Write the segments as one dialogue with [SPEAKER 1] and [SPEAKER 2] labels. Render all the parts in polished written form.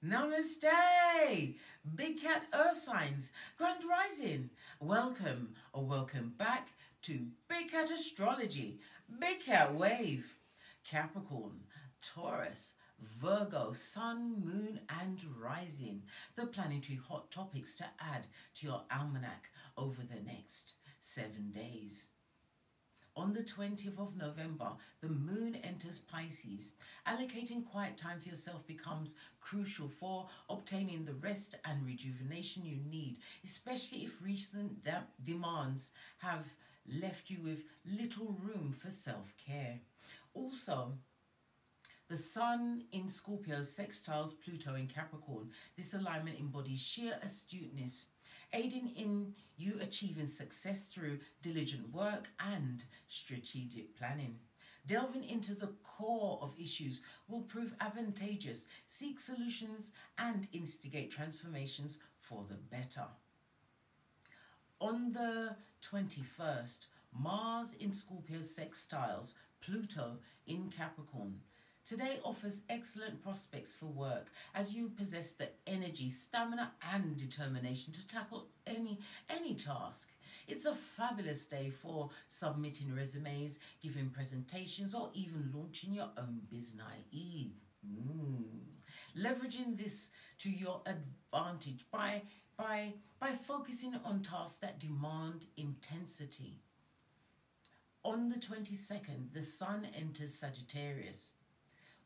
[SPEAKER 1] Namaste, Big Cat Earth Signs, Grand Rising. Welcome or welcome back to Big Cat Astrology, Big Cat Wave, Capricorn, Taurus, Virgo, Sun, Moon and Rising. The planetary hot topics to add to your almanac over the next 7 days. On the 20th of November, the moon enters Pisces. Allocating quiet time for yourself becomes crucial for obtaining the rest and rejuvenation you need, especially if recent demands have left you with little room for self-care. Also, the Sun in Scorpio sextiles Pluto in Capricorn. This alignment embodies sheer astuteness, aiding in you achieving success through diligent work and strategic planning. Delving into the core of issues will prove advantageous. Seek solutions and instigate transformations for the better. On the 21st, Mars in Scorpio sextiles Pluto in Capricorn. Today offers excellent prospects for work as you possess the energy, stamina and determination to tackle any task. It's a fabulous day for submitting resumes, giving presentations or even launching your own business. Leveraging this to your advantage by focusing on tasks that demand intensity. On the 22nd, the Sun enters Sagittarius.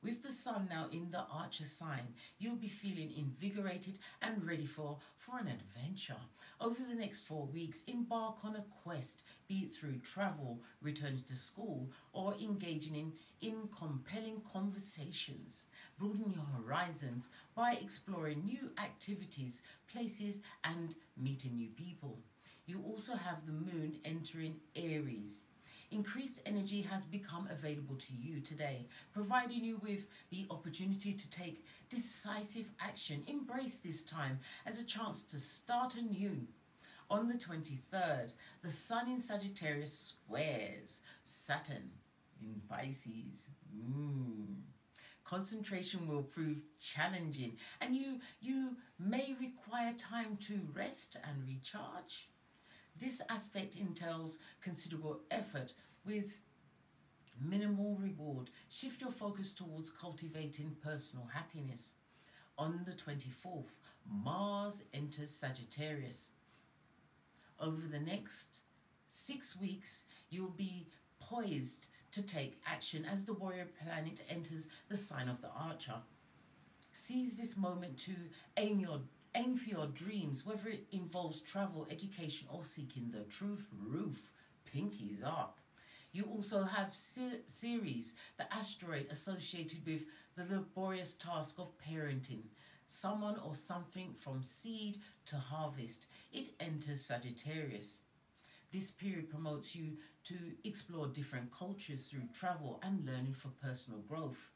[SPEAKER 1] With the Sun now in the Archer sign, you'll be feeling invigorated and ready for an adventure. Over the next 4 weeks, embark on a quest, be it through travel, returning to school, or engaging in compelling conversations. Broaden your horizons by exploring new activities, places, and meeting new people. You also have the Moon entering Aries. Increased energy has become available to you today, providing you with the opportunity to take decisive action. Embrace this time as a chance to start anew. On the 23rd, the Sun in Sagittarius squares Saturn in Pisces. Concentration will prove challenging, and you may require time to rest and recharge. This aspect entails considerable effort with minimal reward. Shift your focus towards cultivating personal happiness. On the 24th, Mars enters Sagittarius. Over the next 6 weeks, you'll be poised to take action as the warrior planet enters the sign of the Archer. Seize this moment to aim for your dreams, whether it involves travel, education, or seeking the truth. Pinkies up. You also have Ceres, the asteroid associated with the laborious task of parenting someone or something from seed to harvest. It enters Sagittarius. This period promotes you to explore different cultures through travel and learning for personal growth.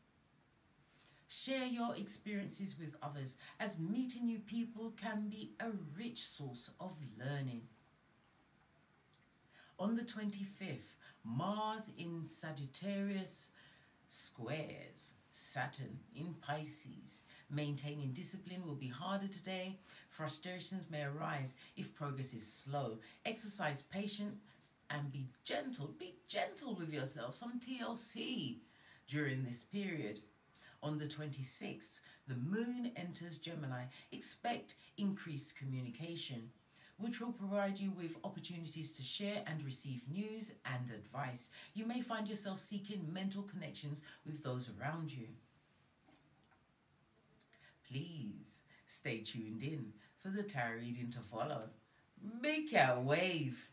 [SPEAKER 1] Share your experiences with others, as meeting new people can be a rich source of learning. On the 25th, Mars in Sagittarius squares Saturn in Pisces. Maintaining discipline will be harder today. Frustrations may arise if progress is slow. Exercise patience and be gentle. Be gentle with yourself. Some TLC during this period. On the 26th, the Moon enters Gemini. Expect increased communication, which will provide you with opportunities to share and receive news and advice. You may find yourself seeking mental connections with those around you. Please stay tuned in for the tarot reading to follow. Big Cat Wave.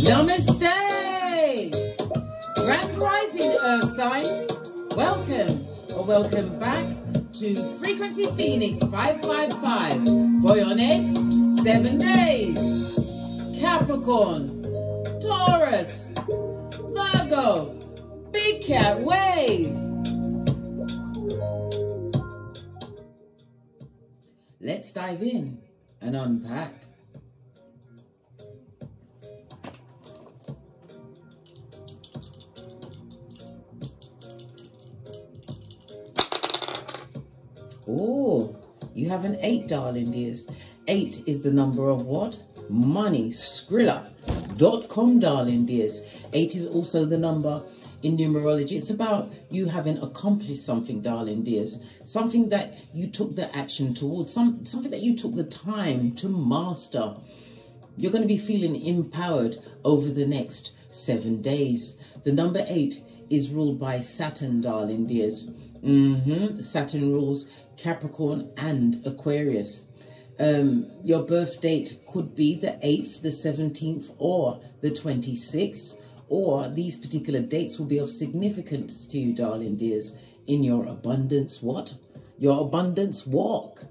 [SPEAKER 1] Namaste! Grand Rising Earth Signs. Welcome or welcome back to Frequency Phoenix 555 for your next 7 days. Capricorn, Taurus, Virgo, Big Cat Wave. Let's dive in and unpack. Oh, you have an 8, darling dears. 8 is the number of what? Money. Skrilla.com, darling dears. 8 is also the number in numerology. It's about you having accomplished something, darling dears. Something that you took the action towards. Something that you took the time to master. You're going to be feeling empowered over the next 7 days. The number 8 is ruled by Saturn, darling dears. Saturn rules Capricorn and Aquarius. Your birth date could be the 8th, the 17th, or the 26th. Or these particular dates will be of significance to you, darling dears, in your abundance what? Your abundance walk.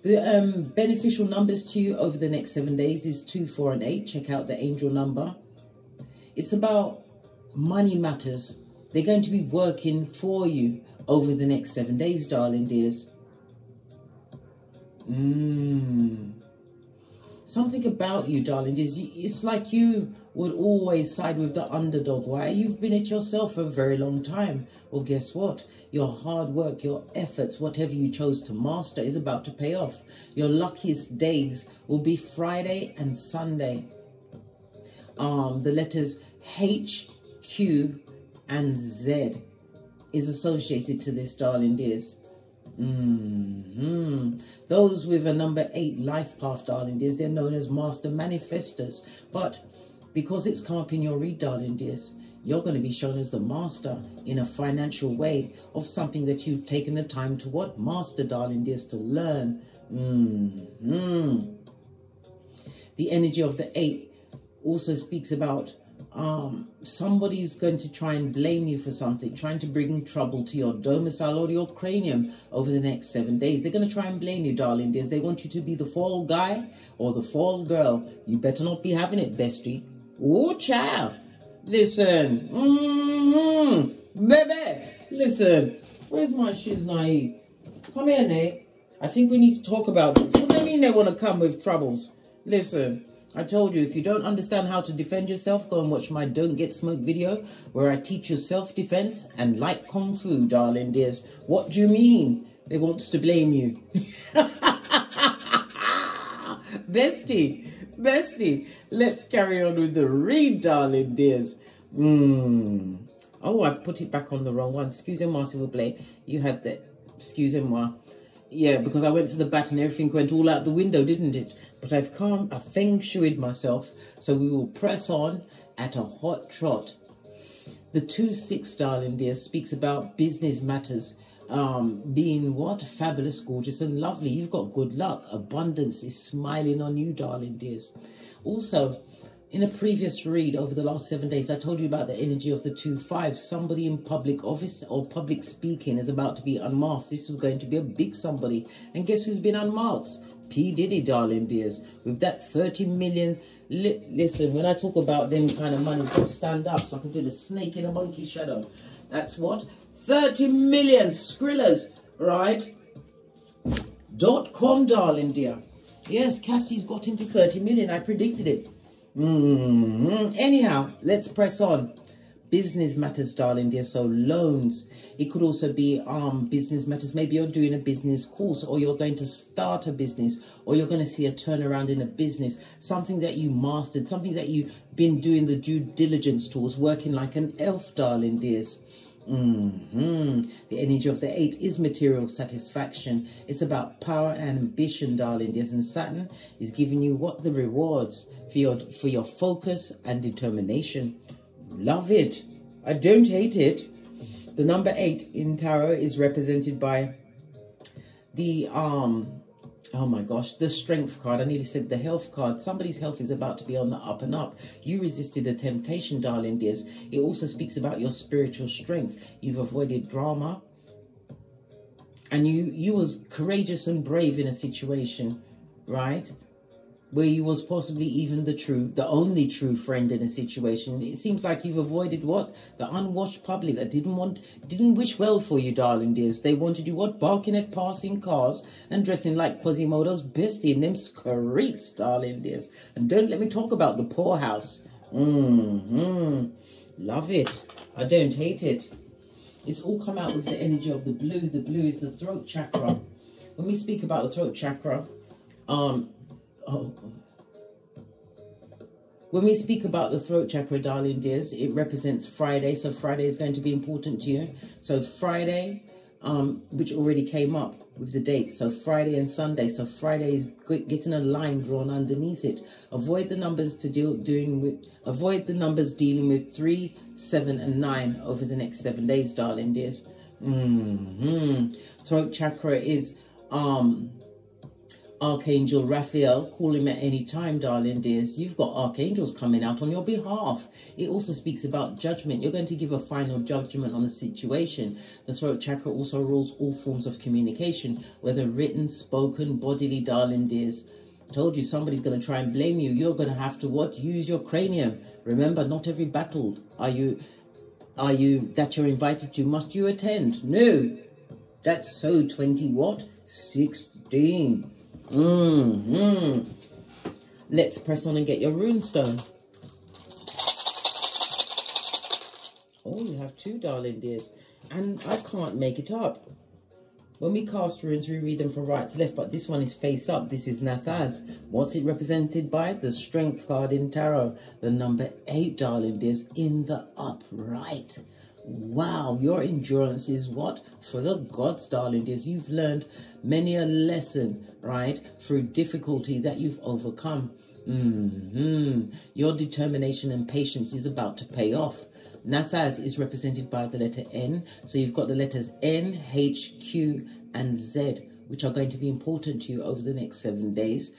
[SPEAKER 1] The beneficial numbers to you over the next 7 days is 2, 4, and 8. Check out the angel number. It's about money matters. They're going to be working for you over the next 7 days, darling dears. Something about you, darling dears. It's like you would always side with the underdog. Why? You've been it yourself for a very long time. Well, guess what? Your hard work, your efforts, whatever you chose to master is about to pay off. Your luckiest days will be Friday and Sunday. The letters H, Q, and Z is associated to this, darling dears. Those with a number 8 life path, darling dears, they're known as master manifestors. But because it's come up in your read, darling dears, you're going to be shown as the master in a financial way of something that you've taken the time to what? Master, darling dears, to learn. The energy of the 8 also speaks about somebody's going to try and blame you for something, trying to bring trouble to your domicile or your cranium over the next 7 days. They're going to try and blame you, darling dears. They want you to be the fall guy or the fall girl. You better not be having it, bestie. Oh, child. Listen. Baby. Listen. Where's my shiznai? Come here, Nate. I think we need to talk about this. What do you mean they want to come with troubles? Listen. I told you, if you don't understand how to defend yourself, go and watch my Don't Get Smoked video, where I teach you self-defense and light kung fu, darling dears. What do you mean? They want to blame you. Bestie, let's carry on with the read, darling dears. Oh, I put it back on the wrong one. Excusez-moi, s'il vous plaît. You had the... Excusez-moi. Yeah, because I went for the bat and everything went all out the window, didn't it? But I've feng shuied myself, so we will press on at a hot trot. The 2-6, darling dear, speaks about business matters, being what? Fabulous, gorgeous, and lovely. You've got good luck. Abundance is smiling on you, darling dears. Also, in a previous read over the last 7 days, I told you about the energy of the 2-5. Somebody in public office or public speaking is about to be unmasked. This is going to be a big somebody. And guess who's been unmasked? P. Diddy, darling dears. With that 30 million... Listen, when I talk about them kind of money, got to stand up so I can do the snake in a monkey shadow. That's what? 30 million Skrillers, right? .com, darling dear. Yes, Cassie's got him for 30 million. I predicted it. Anyhow, let's press on. Business matters, darling dear. So loans. It could also be business matters. Maybe you're doing a business course, or you're going to start a business, or you're going to see a turnaround in a business. Something that you mastered, something that you've been doing the due diligence towards, working like an elf, darling dears. The energy of the 8 is material satisfaction. It's about power and ambition, darling dears. And Saturn is giving you what? The rewards for your focus and determination. Love it. I don't hate it. The number 8 in tarot is represented by the oh my gosh, the strength card. I nearly said the health card. Somebody's health is about to be on the up and up. You resisted a temptation, darling dears. It also speaks about your spiritual strength. You've avoided drama. And you was courageous and brave in a situation, right? Where you was possibly even the only true friend in a situation. It seems like you've avoided what? The unwashed public that didn't wish well for you, darling dears. They wanted you what? Barking at passing cars and dressing like Quasimodo's bestie in them streets, darling dears. And don't let me talk about the poorhouse. Love it. I don't hate it. It's all come out with the energy of the blue. The blue is the throat chakra. when we speak about the throat chakra, when we speak about the throat chakra, darling dears, it represents Friday. So Friday is going to be important to you. So Friday, which already came up with the dates. So Friday and Sunday. So Friday is getting a line drawn underneath it. Avoid the numbers avoid the numbers dealing with 3, 7, and 9 over the next 7 days, darling dears. Throat chakra is Archangel Raphael. Call him at any time, darling dears. You've got archangels coming out on your behalf. It also speaks about judgment. You're going to give a final judgment on the situation. The throat chakra also rules all forms of communication, whether written, spoken, bodily, darling dears. I told you somebody's going to try and blame you. You're going to have to what? Use your cranium. Remember, not every battle that you're invited to must you attend. No. That's so 20 what? 16. Let's press on and get your rune stone. Oh, you have 2, darling dears. And I can't make it up. When we cast runes, we read them from right to left, but this one is face up. This is NATAL. What's it represented by? The strength card in tarot. The number 8, darling dears, in the upright. Wow, your endurance is what? For the gods, darling dears. You've learned many a lesson, right? Through difficulty that you've overcome. Your determination and patience is about to pay off. NATAL is represented by the letter N. So you've got the letters N, H, Q, and Z, which are going to be important to you over the next 7 days.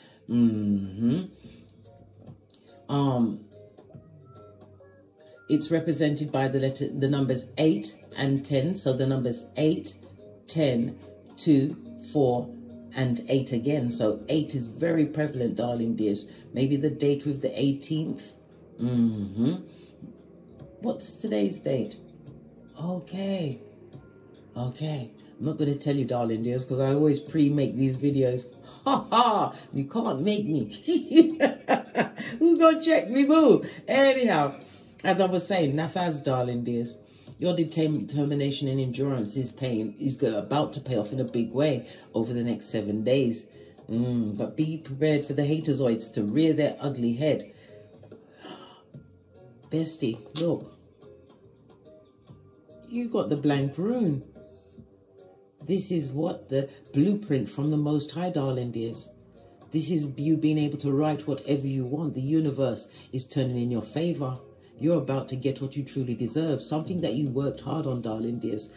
[SPEAKER 1] It's represented by the numbers 8 and 10. So the numbers 8, 10, 2, 4, and 8 again. So 8 is very prevalent, darling dears. Maybe the date with the 18th. What's today's date? Okay. I'm not going to tell you, darling dears, because I always pre-make these videos. Ha ha! You can't make me. Who's going to check me, boo? Anyhow, as I was saying, NATAL, darling dears, your determination and endurance is about to pay off in a big way over the next 7 days. But be prepared for the haterzoids to rear their ugly head. Bestie, look. You got the blank rune. This is what? The blueprint from the Most High, darling dears. This is you being able to write whatever you want. The universe is turning in your favor. You're about to get what you truly deserve. Something that you worked hard on, darling dears.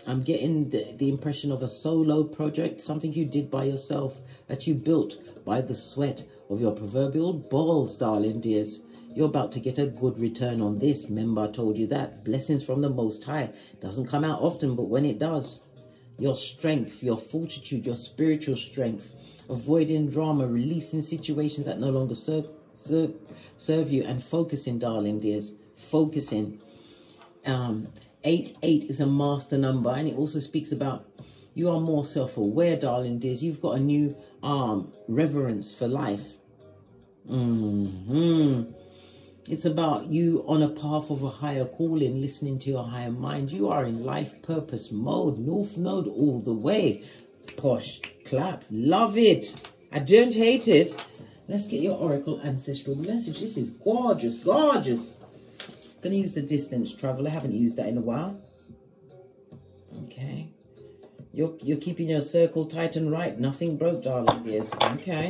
[SPEAKER 1] I'm getting the impression of a solo project. Something you did by yourself. That you built by the sweat of your proverbial balls, darling dears. You're about to get a good return on this. Remember, I told you that. Blessings from the Most High. Doesn't come out often, but when it does, your strength, your fortitude, your spiritual strength, avoiding drama, releasing situations that no longer serve you, and focusing, darling dears. Focusing. 8 is a master number, and it also speaks about you are more self-aware, darling dears. You've got a new reverence for life. It's about you on a path of a higher calling, listening to your higher mind. You are in life purpose mode, North Node all the way. Posh, clap, love it. I don't hate it. Let's get your Oracle Ancestral message. This is gorgeous, gorgeous. Going to use the distance travel. I haven't used that in a while. Okay. You're keeping your circle tight and right. Nothing broke, darling dears. Okay.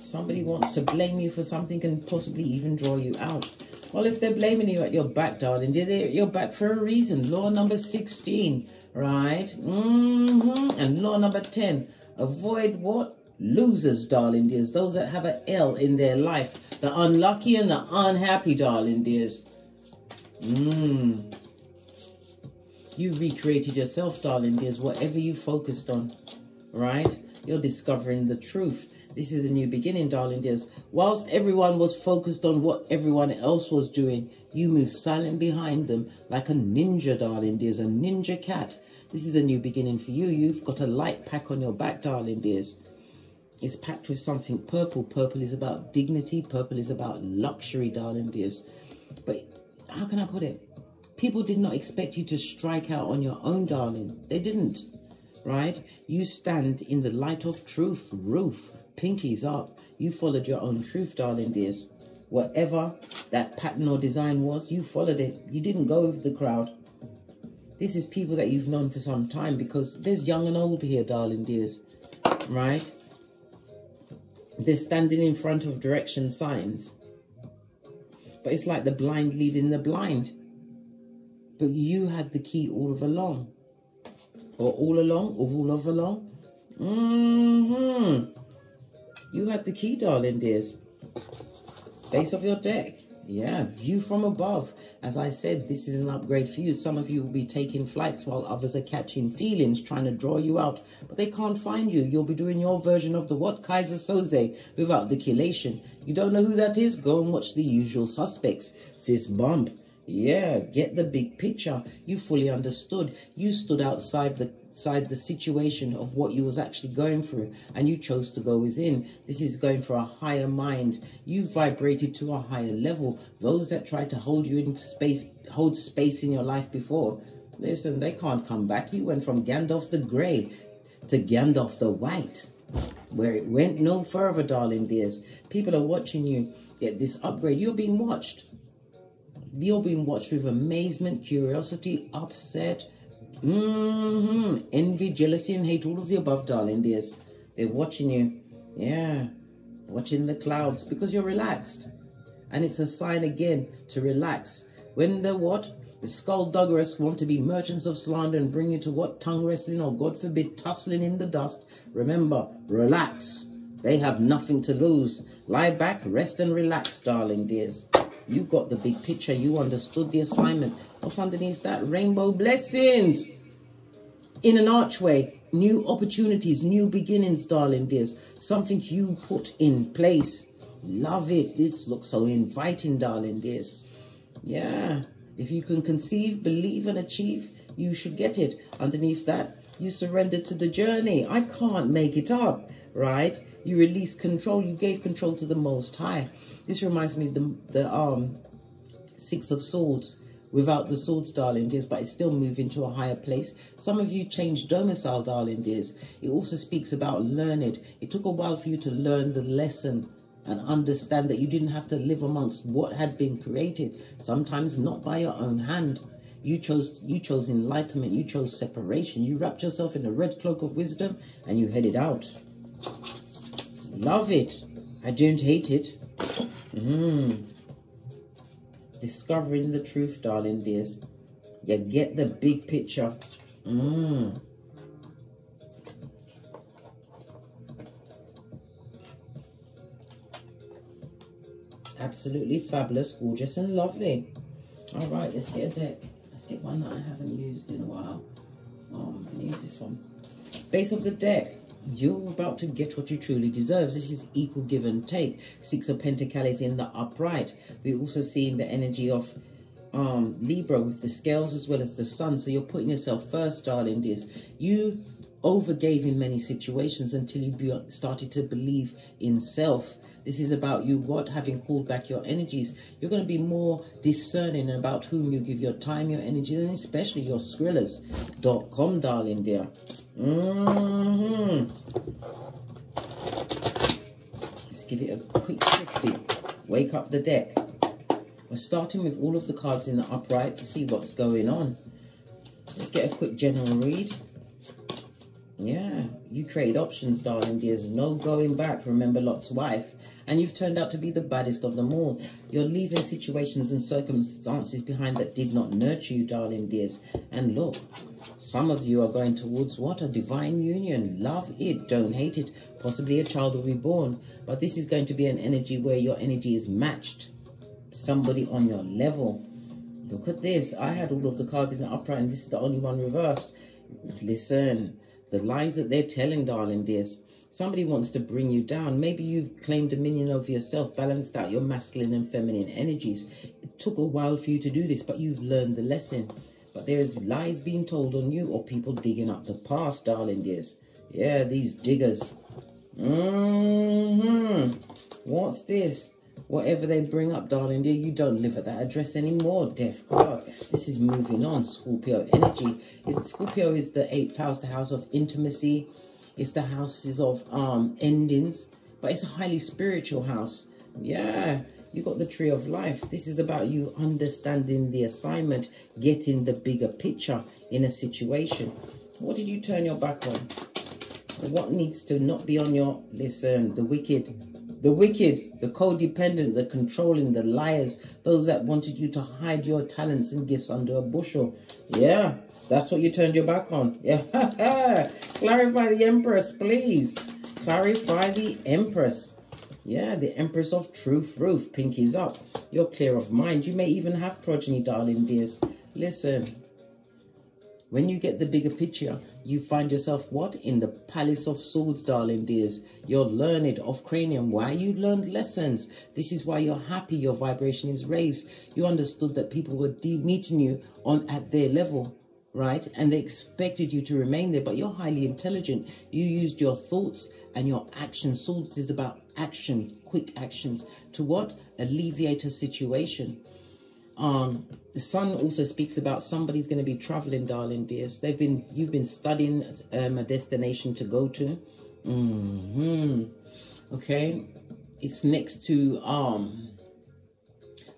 [SPEAKER 1] Somebody wants to blame you for something and possibly even draw you out. Well, if they're blaming you at your back, darling dear, they're at your back for a reason. Law number 16, right? And law number 10. Avoid what? Losers, darling dears. Those that have an L in their life. The unlucky and the unhappy, darling dears. You recreated yourself, darling dears. Whatever you focused on, right? You're discovering the truth. This is a new beginning, darling dears. Whilst everyone was focused on what everyone else was doing, you moved silent behind them like a ninja, darling dears. A ninja cat. This is a new beginning for you. You've got a light pack on your back, darling dears. It's packed with something purple. Purple is about dignity. Purple is about luxury, darling dears. But how can I put it? People did not expect you to strike out on your own, darling. They didn't, right? You stand in the light of truth, roof, pinkies up. You followed your own truth, darling dears. Whatever that pattern or design was, you followed it. You didn't go with the crowd. This is people that you've known for some time, because there's young and old here, darling dears, right? They're standing in front of direction signs. But it's like the blind leading the blind. But you had the key all of along. Or all along, or all of along. You had the key, darling dears. Base of your deck. Yeah, view from above. As I said, this is an upgrade for you. Some of you will be taking flights while others are catching feelings, trying to draw you out. But they can't find you. You'll be doing your version of the what? Kaiser Soze without the chelation. You don't know who that is? Go and watch The Usual Suspects. Fist bump. Yeah, get the big picture. You fully understood. You stood outside the situation of what you was actually going through, and you chose to go within. This is going for a higher mind. You vibrated to a higher level. Those that tried to hold you in space, hold space in your life before, listen, they can't come back. You went from Gandalf the Grey to Gandalf the White, where it went no further, darling dears. People are watching you get this upgrade. You're being watched. You're being watched with amazement, curiosity, upset, envy, jealousy, and hate. All of the above, darling dears. They're watching you. Yeah. Watching the clouds, because you're relaxed. And it's a sign again to relax. When the what? The skullduggerous want to be merchants of slander and bring you to what? Tongue wrestling, or God forbid, tussling in the dust. Remember, relax. They have nothing to lose. Lie back, rest and relax, darling dears. You got the big picture. You understood the assignment. What's underneath that? Rainbow blessings. In an archway. New opportunities. New beginnings, darling dears. Something you put in place. Love it. This looks so inviting, darling dears. Yeah. If you can conceive, believe, and achieve, you should get it. Underneath that, you surrender to the journey. I can't make it up, right? You release control. You gave control to the Most High. This reminds me of the Six of Swords. Without the swords, darling dears, but it's still moving to a higher place. Some of you changed domicile, darling dears. It also speaks about learned. It took a while for you to learn the lesson and understand that you didn't have to live amongst what had been created. Sometimes not by your own hand. You chose enlightenment. You chose separation. You wrapped yourself in a red cloak of wisdom and you headed out. Love it. I don't hate it. Discovering the truth, darling dears. You get the big picture. Absolutely fabulous, gorgeous, and lovely. All right, let's get a deck. Let's get one that I haven't used in a while. I'm going to use this one. Base of the deck. You're about to get what you truly deserve. This is equal give and take. Six of Pentacles in the upright. We're also seeing the energy of Libra with the scales as well as the sun. So you're putting yourself first, darling dears. You overgave in many situations until you started to believe in self. This is about you, what? Having called back your energies. You're going to be more discerning about whom you give your time, your energy, and especially your Skrillers.com, darling dear. Let's give it a quick shifty. Wake up the deck. We're starting with all of the cards in the upright to see what's going on. Let's get a quick general read. Yeah, you trade options, darling dears. No going back. Remember Lot's wife. And you've turned out to be the baddest of them all. You're leaving situations and circumstances behind that did not nurture you, darling dears. And look, some of you are going towards what? A divine union. Love it. Don't hate it. Possibly a child will be born. But this is going to be an energy where your energy is matched. Somebody on your level. Look at this. I had all of the cards in the upright and this is the only one reversed. Listen, the lies that they're telling, darling dears. Somebody wants to bring you down. Maybe you've claimed dominion over yourself, balanced out your masculine and feminine energies. It took a while for you to do this, but you've learned the lesson. But there's lies being told on you or people digging up the past, darling dears. Yeah, these diggers. What's this? Whatever they bring up, darling dear, you don't live at that address anymore. Death card. This is moving on. Scorpio energy. Scorpio is the 8th house, the house of intimacy. It's the houses of endings. But it's a highly spiritual house. Yeah. You got the tree of life. This is about you understanding the assignment, getting the bigger picture in a situation. What did you turn your back on? What needs to not be on your... Listen, the wicked, the codependent, the controlling, the liars, those that wanted you to hide your talents and gifts under a bushel. Yeah, that's what you turned your back on. Yeah, clarify the Empress, please. Clarify the Empress. Yeah, the Empress of Truth, Ruth, pinkies up. You're clear of mind. You may even have progeny, darling dears. Listen, when you get the bigger picture, you find yourself, what? In the Palace of Swords, darling dears. You're learned of cranium. Why? You learned lessons. This is why you're happy. Your vibration is raised. You understood that people were meeting you at their level, right? And they expected you to remain there, but you're highly intelligent. You used your thoughts and your actions. Swords is about action, quick actions to what? Alleviate a situation. The sun also speaks about somebody's going to be traveling, darling dears. You've been studying a destination to go to. Okay, it's next to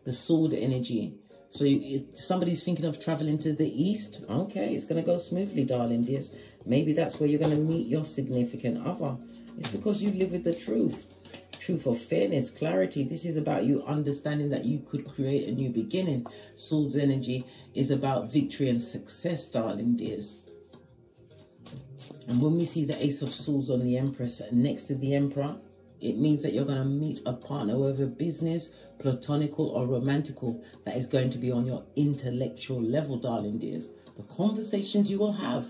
[SPEAKER 1] the sword energy. So somebody's thinking of traveling to the east. Okay, it's going to go smoothly, darling dears. Maybe that's where you're going to meet your significant other. It's because you live with the truth. Truth of fairness, clarity. This is about you understanding that you could create a new beginning. Swords energy is about victory and success, darling dears. And when we see the Ace of Swords on the Empress next to the Emperor, it means that you're going to meet a partner, whether business, platonical or romantical, that is going to be on your intellectual level, darling dears. The conversations you will have.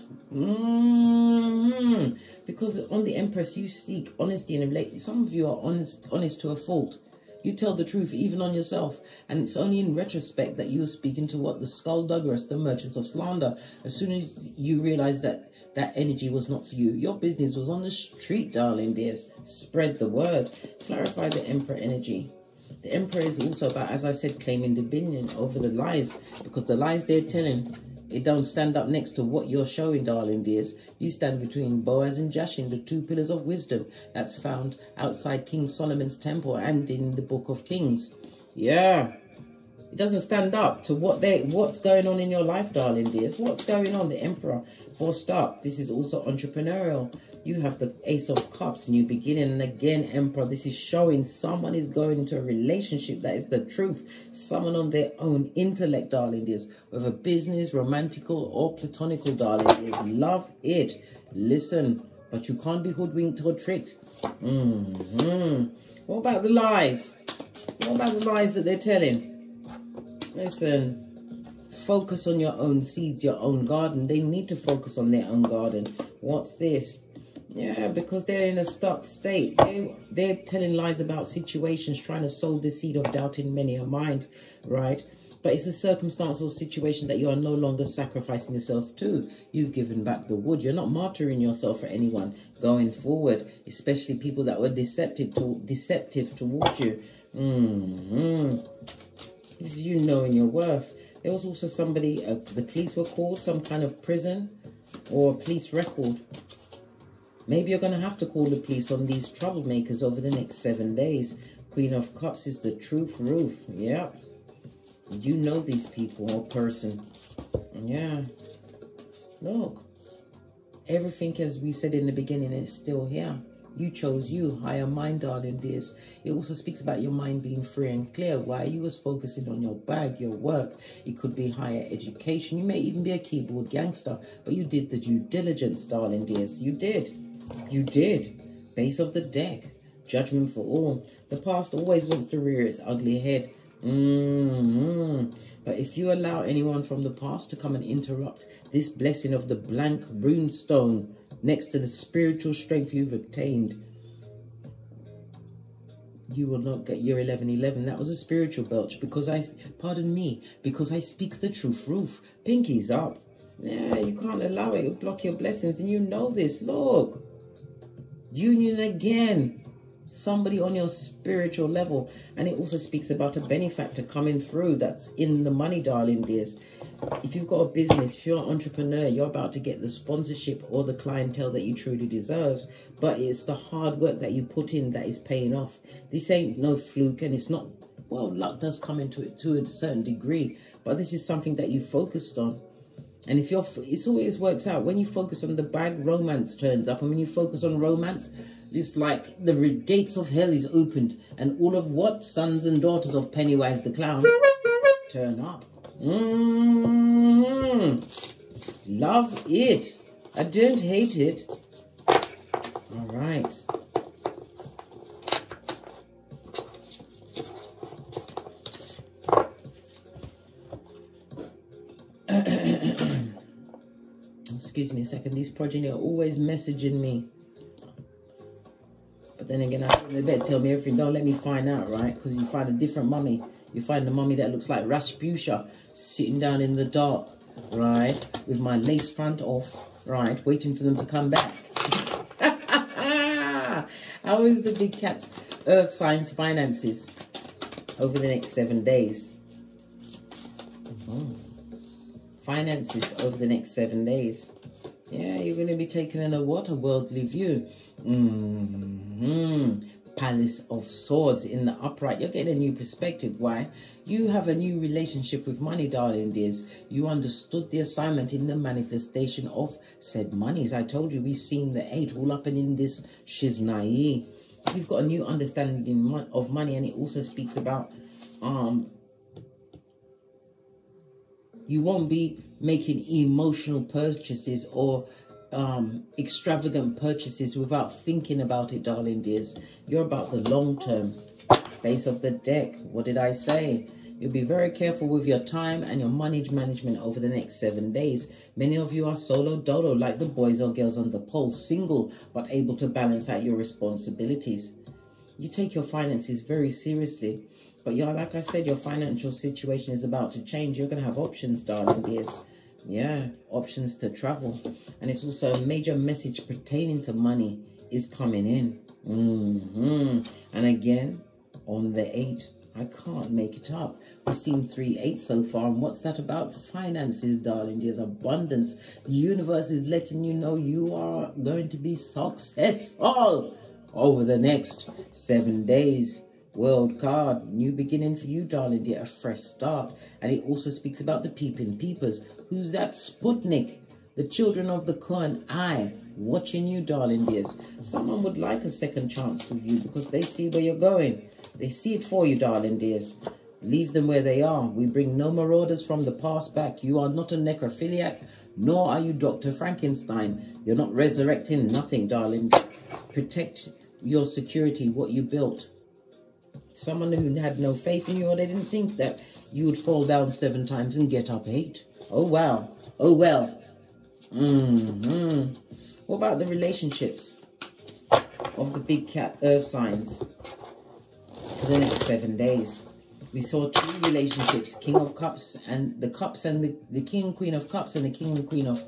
[SPEAKER 1] Because on the Empress, you seek honesty and relate. Some of you are honest to a fault. You tell the truth even on yourself. And it's only in retrospect that you are speaking to what? The skullduggeress, the merchants of slander. As soon as you realize that that energy was not for you, your business was on the street, darling dears. Spread the word. Clarify the Emperor energy. The Emperor is also about, as I said, claiming dominion over the lies. Because the lies they're telling, it don't stand up next to what you're showing, darling dears. You stand between Boaz and Jashin, the 2 pillars of wisdom. That's found outside King Solomon's temple and in the Book of Kings. Yeah. It doesn't stand up to what's going on in your life, darling dears. What's going on? The Emperor bossed up. This is also entrepreneurial. You have the Ace of Cups, new beginning. And again, Emperor, this is showing someone is going into a relationship that is the truth. Someone on their own intellect, darling dears. Whether business, romantical or platonical, darling dears. Love it. Listen, but you can't be hoodwinked or tricked. What about the lies? What about the lies that they're telling? Listen. Focus on your own seeds, your own garden. They need to focus on their own garden. What's this? Yeah, because they're in a stuck state. They're telling lies about situations, trying to sow the seed of doubt in many a mind, right? But it's a circumstance or situation that you are no longer sacrificing yourself to. You've given back the wood. You're not martyring yourself for anyone going forward, especially people that were deceptive towards you. This is you knowing your worth. There was also somebody, the police were called, some kind of prison or police record. Maybe you're going to have to call the police on these troublemakers over the next 7 days. Queen of Cups is the truth, Ruth. Yeah. You know these people or person. Yeah. Look. Everything, as we said in the beginning, is still here. You chose you, higher mind, darling dears. It also speaks about your mind being free and clear. Why? You was focusing on your bag, your work. It could be higher education. You may even be a keyboard gangster. But you did the due diligence, darling dears. You did. You did. Base of the deck. Judgment for all. The past always wants to rear its ugly head. But if you allow anyone from the past to come and interrupt this blessing of the blank runestone next to the spiritual strength you've attained, you will not get your 1111. That was a spiritual belch because pardon me, because I speaks the truth, Ruth. Pinkies up. Yeah, you can't allow it. It'll block your blessings and you know this. Look. Union again. Somebody on your spiritual level. And it also speaks about a benefactor coming through that's in the money, darling dears. If you've got a business, if you're an entrepreneur, you're about to get the sponsorship or the clientele that you truly deserve. But it's the hard work that you put in that is paying off. This ain't no fluke, and it's not, well, luck does come into it to a certain degree. But this is something that you focused on. And if you're, it always works out. When you focus on the bag, romance turns up. And when you focus on romance, it's like the gates of hell is opened. And all of what? Sons and daughters of Pennywise the Clown turn up. Love it. I don't hate it. All right. Excuse me a second. These progeny are always messaging me. But then again, they better tell me everything. Don't let me find out, right? Because you find a different mummy. You find the mummy that looks like Rasputia sitting down in the dark, right? With my lace front off, right? Waiting for them to come back. How is the big cat's earth signs finances over the next 7 days? Finances over the next 7 days. Yeah, you're going to be taking in a what? A worldly view. Palace of Swords in the upright. You're getting a new perspective. Why? You have a new relationship with money, darling dears. You understood the assignment in the manifestation of said monies. I told you, we've seen the 8 all up and in this shiznai. You've got a new understanding of money, and it also speaks about you won't be making emotional purchases or extravagant purchases without thinking about it, darling dears. You're about the long term. Base of the deck. What did I say? You'll be very careful with your time and your money management over the next 7 days. Many of you are solo dolo, like the boys or girls on the pole, single, but able to balance out your responsibilities. You take your finances very seriously. But you're, like I said, your financial situation is about to change. You're going to have options, darling dears. Yeah, options to travel. And it's also a major message pertaining to money is coming in. And again, on the 8, I can't make it up. We've seen 3 8s so far. And what's that about? Finances, darling dears. Abundance. The universe is letting you know you are going to be successful over the next 7 days. World card, new beginning for you, darling dear, a fresh start. And it also speaks about the peeping peepers. Who's that? Sputnik, the children of the corn eye, watching you, darling dears. Someone would like a second chance with you because they see where you're going. They see it for you, darling dears. Leave them where they are. We bring no marauders from the past back. You are not a necrophiliac, nor are you Dr. Frankenstein. You're not resurrecting nothing, darling. Protect your security, what you built. Someone who had no faith in you, or they didn't think that you would fall down 7 times and get up 8. Oh, wow. Oh, well. What about the relationships of the big cat earth signs for the next 7 days? We saw 2 relationships, King of Cups and the Cups, and the King and Queen of Cups, and the King and Queen of,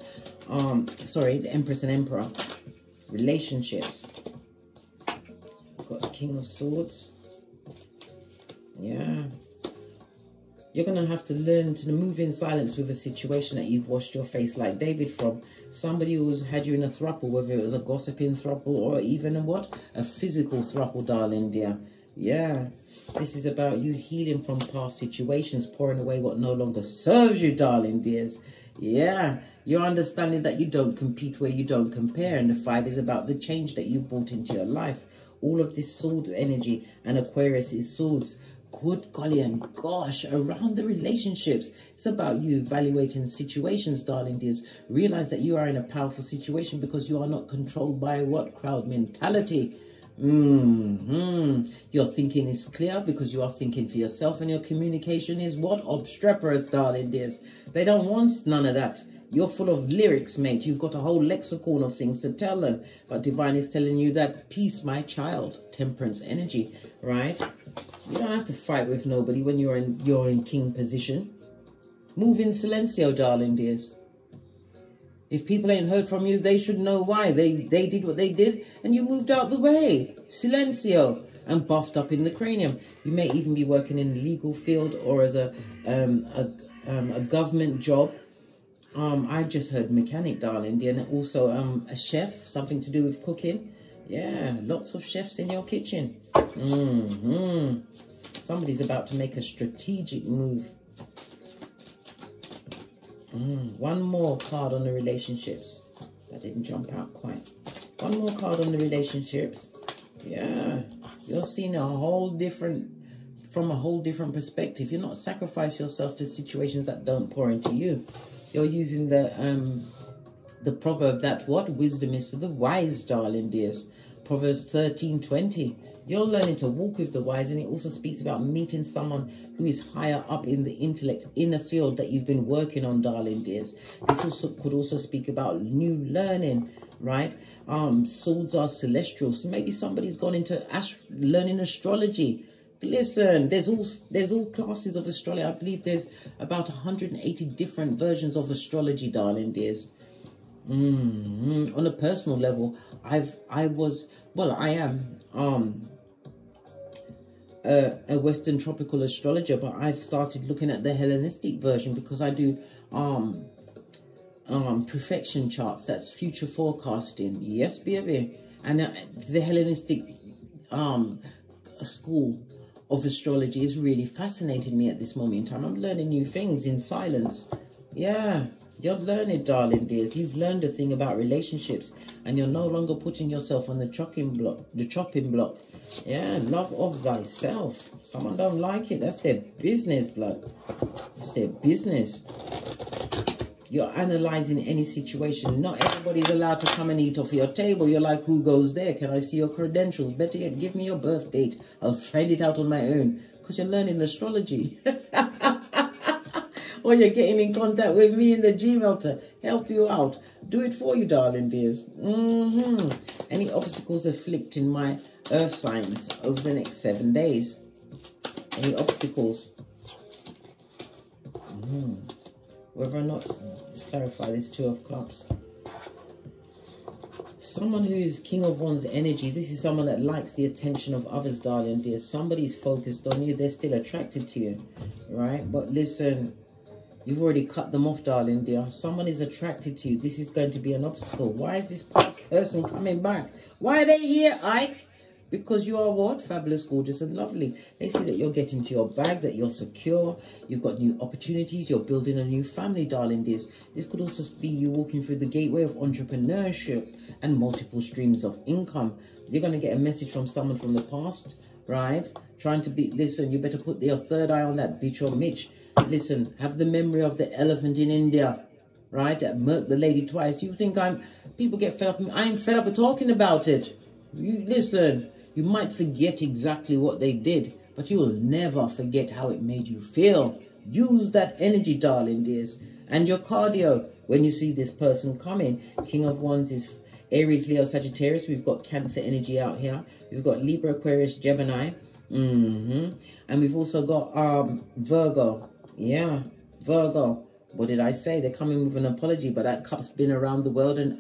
[SPEAKER 1] the Empress and Emperor. Relationships. We've got the King of Swords. Yeah. You're going to have to learn to move in silence with a situation that you've washed your face like David from. Somebody who's had you in a throuple, whether it was a gossiping throuple or even a physical throuple, darling dear. Yeah. This is about you healing from past situations, pouring away what no longer serves you, darling dears. Yeah. You're understanding that you don't compete where you don't compare. And the 5 is about the change that you've brought into your life. All of this sword energy, and Aquarius is swords. Good golly and gosh, around the relationships. It's about you evaluating situations, darling dears. Realize that you are in a powerful situation because you are not controlled by what? Crowd mentality. Your thinking is clear because you are thinking for yourself, and your communication is what? Obstreperous, darling dears. They don't want none of that. You're full of lyrics, mate. You've got a whole lexicon of things to tell them. But Divine is telling you that peace, my child. Temperance energy, right? You don't have to fight with nobody when you're in king position. Move in silencio, darling dears.
[SPEAKER 2] If people ain't heard from you, they should know why. They did what they did, and you moved out the way. Silencio. And buffed up in the cranium. You may even be working in the legal field or as a government job. I just heard mechanic, darling dear, and also a chef, something to do with cooking. Yeah, lots of chefs in your kitchen. Somebody's about to make a strategic move. One more card on the relationships. That didn't jump out quite. One more card on the relationships. Yeah, you're seeing from a whole different perspective. You're not sacrifice yourself to situations that don't pour into you. You're using the proverb that what wisdom is for the wise, darling dears. Proverbs 13:20. You're learning to walk with the wise, and it also speaks about meeting someone who is higher up in the intellect, in a field that you've been working on, darling dears. This also could also speak about new learning, right? Swords are celestial, so maybe somebody's gone into learning astrology. Listen, there's all classes of astrology. I believe there's about 180 different versions of astrology, darling dears. On a personal level, I am a Western tropical astrologer, but I've started looking at the Hellenistic version because I do perfection charts. That's future forecasting. Yes, baby. And the Hellenistic school of astrology is really fascinating me at this moment in time. I'm learning new things in silence. Yeah, you're learning, darling dears. You've learned a thing about relationships, and you're no longer putting yourself on the chopping block. Yeah, love of thyself. Someone don't like it, that's their business, blood. It's their business. You're analyzing any situation. Not everybody's allowed to come and eat off your table. You're like, who goes there? Can I see your credentials? Better yet, give me your birth date. I'll find it out on my own. Because you're learning astrology. Or you're getting in contact with me in the Gmail to help you out. Do it for you, darling dears. Any obstacles afflicting my earth signs over the next 7 days? Any obstacles? Whether or not, let's clarify this Two of Cups. Someone who is King of Wands energy. This is someone that likes the attention of others, darling dear. Somebody's focused on you. They're still attracted to you, right? But listen, you've already cut them off, darling dear. Someone is attracted to you. This is going to be an obstacle. Why is this person coming back? Why are they here, Ike? Because you are what? Fabulous, gorgeous, and lovely. They see that you're getting to your bag, that you're secure. You've got new opportunities. You're building a new family, darling dears. This could also be you walking through the gateway of entrepreneurship and multiple streams of income. You're going to get a message from someone from the past, right? Trying to be, listen, you better put your third eye on that bitch or Mitch. Listen, have the memory of the elephant in India, right? That murked the lady twice. You think people get fed up. I ain't fed up with talking about it. You listen. You might forget exactly what they did, but you will never forget how it made you feel. Use that energy, darling dears. And your cardio, when you see this person coming. King of Wands is Aries, Leo, Sagittarius. We've got Cancer energy out here. We've got Libra, Aquarius, Gemini. And we've also got Virgo. Yeah, Virgo. What did I say? They're coming with an apology, but that cup's been around the world and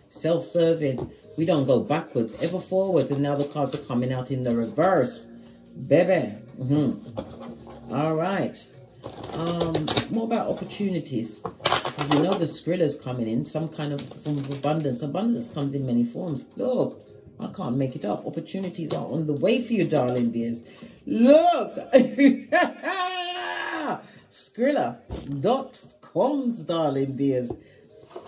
[SPEAKER 2] self-serving. We don't go backwards, ever forwards, and now the cards are coming out in the reverse. Baby. All right. More about opportunities. Because we know the Skrilla's coming in, some kind of abundance. Abundance comes in many forms. Look, I can't make it up. Opportunities are on the way for you, darling dears. Look. Skrilla.com, darling dears.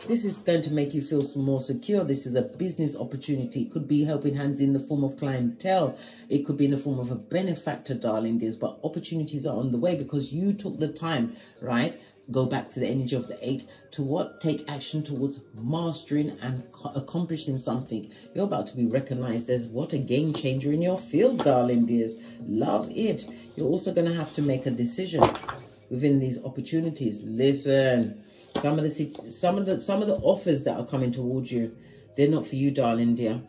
[SPEAKER 2] This is going to make you feel more secure. This is a business opportunity. It could be helping hands in the form of clientele. It could be in the form of a benefactor, darling dears. But opportunities are on the way because you took the time, right? Go back to the energy of the 8 to what? Take action towards mastering and accomplishing something. You're about to be recognized as what? A game changer in your field, darling dears. Love it. You're also going to have to make a decision within these opportunities. Listen. Some of the offers that are coming towards you, they're not for you, darling dear,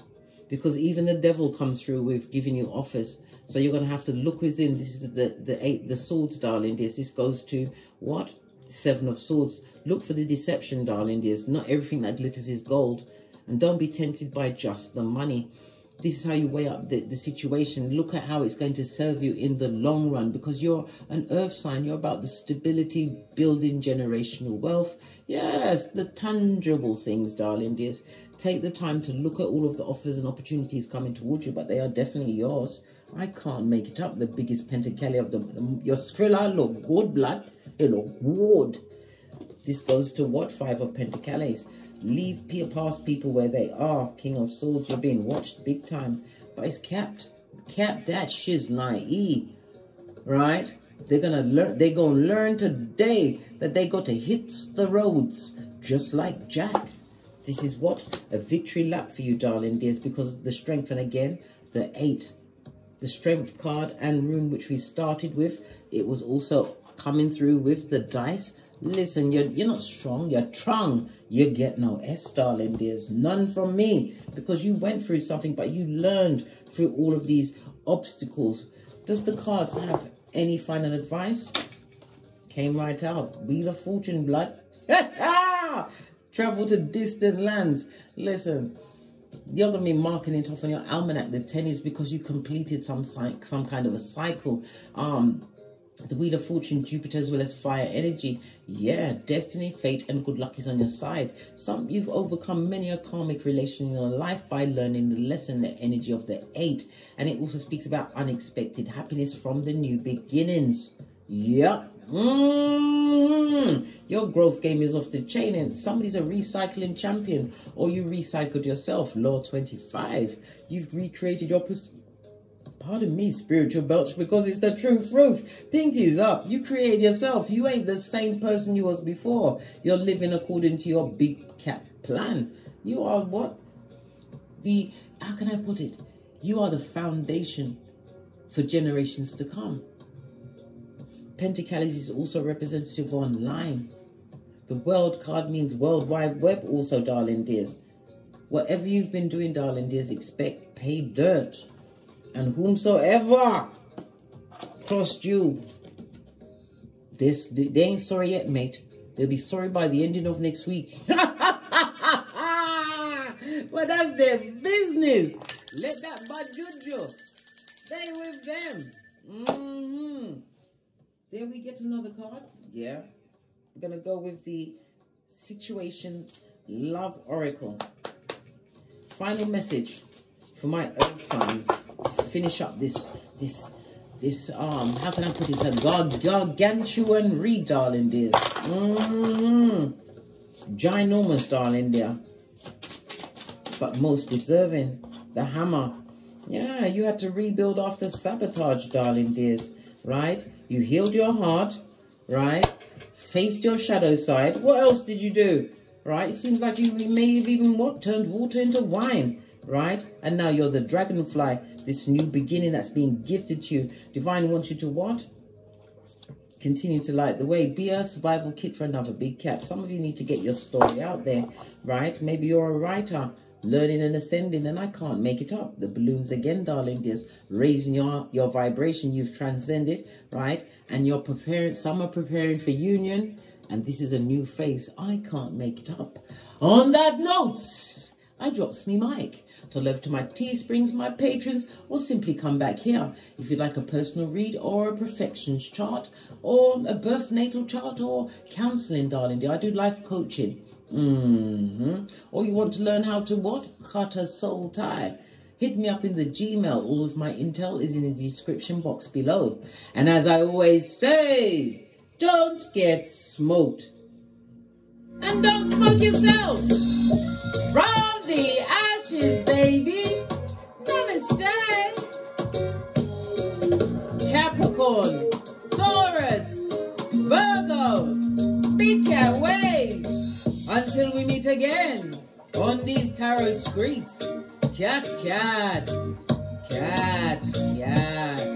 [SPEAKER 2] because even the devil comes through with giving you offers. So you're going to have to look within. This is the 8, the swords, darling dear. This goes to what? 7 of Swords. Look for the deception, darling dears. Not everything that glitters is gold. And don't be tempted by just the money. This is how you weigh up the situation. Look at how it's going to serve you in the long run, because you're an earth sign. You're about the stability, building generational wealth. Yes, the tangible things, darling dears. Take the time to look at all of the offers and opportunities coming towards you, but they are definitely yours. I can't make it up. The biggest pentacali of your Skrilla look good, blood. It look good. This goes to what? 5 of Pentacles. Leave past people where they are. King of Swords, you're being watched big time. But it's capped. Capped that shiz naive. Right? They're gonna learn today that they got to hit the roads. Just like Jack. This is what? A victory lap for you, darling dears, because of the strength. And again, the 8. The strength card and rune which we started with. It was also coming through with the dice. Listen, you're not strong, you're trung. You get no S, darling dears. None from me. Because you went through something, but you learned through all of these obstacles. Does the cards have any final advice? Came right out. Wheel of Fortune, blood. Travel to distant lands. Listen, you're going to be marking it off on your almanac. The 10 is because you completed some kind of a cycle. The Wheel of Fortune, Jupiter, as well as fire energy. Yeah, destiny, fate, and good luck is on your side. You've overcome many a karmic relation in your life by learning the lesson, the energy of the 8. And it also speaks about unexpected happiness from the new beginnings. Yeah. Your growth game is off the chain, and somebody's a recycling champion, or you recycled yourself. Law 25. You've recreated your pardon me, spiritual belch, because it's the truth. Pinky's up. You created yourself. You ain't the same person you was before. You're living according to your big cat plan. You are what? How can I put it? You are the foundation for generations to come. Pentacles is also representative online. The world card means World Wide Web also, darling dears. Whatever you've been doing, darling dears, expect pay dirt. And whomsoever crossed you, they ain't sorry yet, mate. They'll be sorry by the ending of next week. But that's their business. Let that bad juju stay with them. Did we get another card? Yeah. We're going to go with the Situation Love Oracle. Final message for my earth signs. Finish up this how can I put it, a gargantuan read, darling dears. Ginormous, darling dear, but most deserving. The Hammer. Yeah, you had to rebuild after sabotage, darling dears, right? You healed your heart, right? Faced your shadow side. What else did you do, right? It seems like you may have even turned water into wine, right? And now you're the dragonfly, this new beginning that's being gifted to you. Divine wants you to what? Continue to light the way. Be a survival kit for another big cat. Some of you need to get your story out there, right? Maybe you're a writer, learning and ascending, and I can't make it up. The balloons again, darling dears, raising your vibration. You've transcended, right? And you're preparing, some are preparing for union, and this is a new phase. I can't make it up. On that note, I drops me mic. To love to my Teesprings, my patrons, or simply come back here. If you'd like a personal read or a perfections chart or a birth natal chart or counseling, darling dear, I do life coaching. Or you want to learn how to what? Cut a soul tie. Hit me up in the Gmail. All of my intel is in the description box below. And as I always say, don't get smoked. And don't smoke yourself. From the ashes, baby. Namaste. Capricorn, Taurus, Virgo, big cat wave. Until we meet again on these tarot streets. Cat, cat, cat, cat.